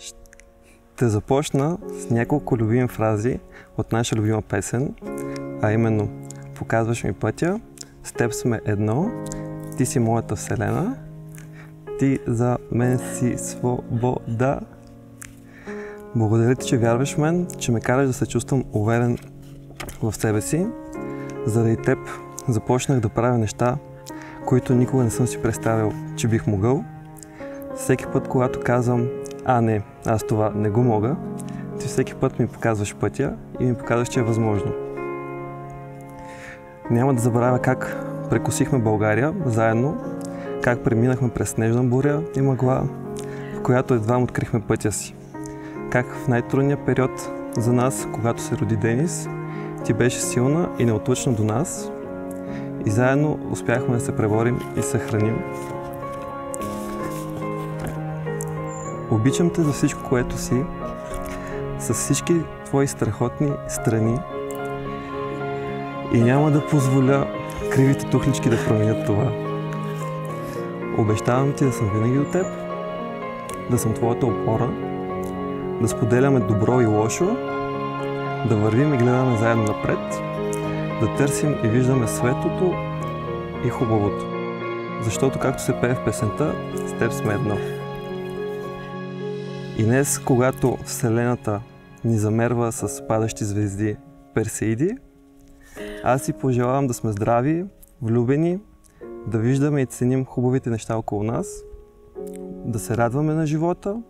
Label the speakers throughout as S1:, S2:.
S1: Ще започна с няколко любими фрази от наша любима песен, а именно: показваш ми пътя, с теб сме едно, ти си моята вселена, ти за мен си свобода. Благодаря ти, че вярваш в мен, че ме караш да се чувствам уверен в себе си. Заради теб започнах да правя неща, които никога не съм си представил, че бих могъл. Всеки път, когато казвам: не, аз това не го мога, ти всеки път ми показваш пътя и ми показваш, че е възможно. Няма да забравя как прекосихме България заедно, как преминахме през снежна буря и мъгла, в която едва открихме пътя си. Как в най-трудния период за нас, когато се роди Денис, ти беше силна и неотлъчна до нас и заедно успяхме да се преборим и съхраним. Обичам те за всичко, което си, с всички твои страхотни страни и няма да позволя кривите тухлички да променят това. Обещавам ти да съм винаги до теб, да съм твоята опора, да споделяме добро и лошо, да вървим и гледаме заедно напред, да търсим и виждаме светлото и хубавото. Защото, както се пее в песента, с теб сме едно. И днес, когато Вселената ни замерва с падащи звезди Персеиди, аз си пожелавам да сме здрави, влюбени, да виждаме и ценим хубавите неща около нас, да се радваме на живота,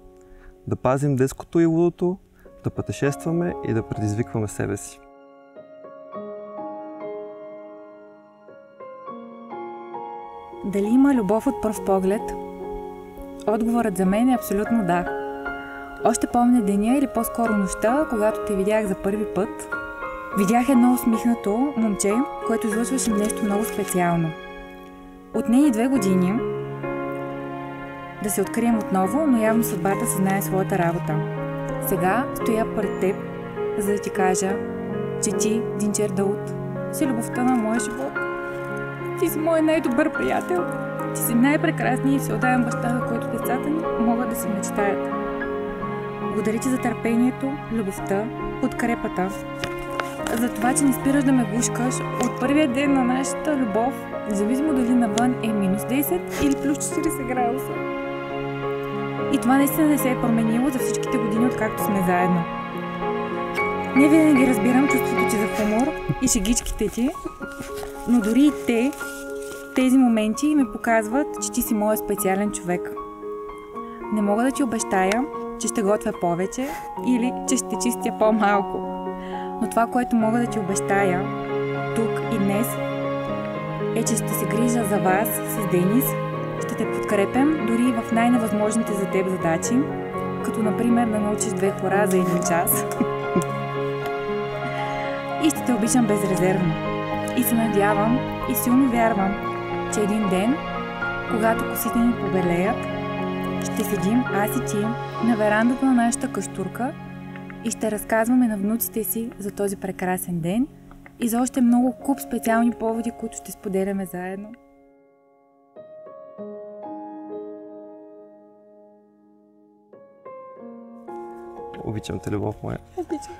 S1: да пазим детското и лудото, да пътешестваме и да предизвикваме себе си.
S2: Дали има любов от пръв поглед? Отговорът за мен е абсолютно да. Още помня деня или по-скоро нощта, когато те видях за първи път. Видях едно усмихнато момче, което излъчваше нещо много специално. Отне и 2 години да се открием отново, но явно съдбата си знае своята работа. Сега стоя пред теб, за да ти кажа, че ти, Динчер Дауд, си любовта на моя живот. Ти си мой най-добър приятел. Ти си най-прекрасният и всеотдаен баща, за който децата ни могат да си мечтаят. Благодаря ти за търпението, любовта, подкрепата, за това, че не спираш да ме гушкаш от първия ден на нашата любов, независимо дали навън е минус 10 или плюс 40 градуса. И това наистина не се е променило за всичките години, откакто сме заедно. Не винаги разбирам чувството ти за хумор и шегичките ти, но дори и тези моменти ми показват, че ти си моят специален човек. Не мога да ти обещая, че ще готвя повече или че ще чистя по-малко. Но това, което мога да ти обещая тук и днес, е, че ще се грижа за вас с Денис, ще те подкрепям дори в най-невъзможните за теб задачи, като например да научиш 2 хора за 1 час. И ще те обичам безрезервно. И се надявам и силно вярвам, че един ден, когато косите ни побелеят, ще седим аз и ти на верандата на нашата къщурка и ще разказваме на внуците си за този прекрасен ден и за още много куп специални поводи, които ще споделяме заедно.
S1: Обичам те, любов моя.
S2: Обичам.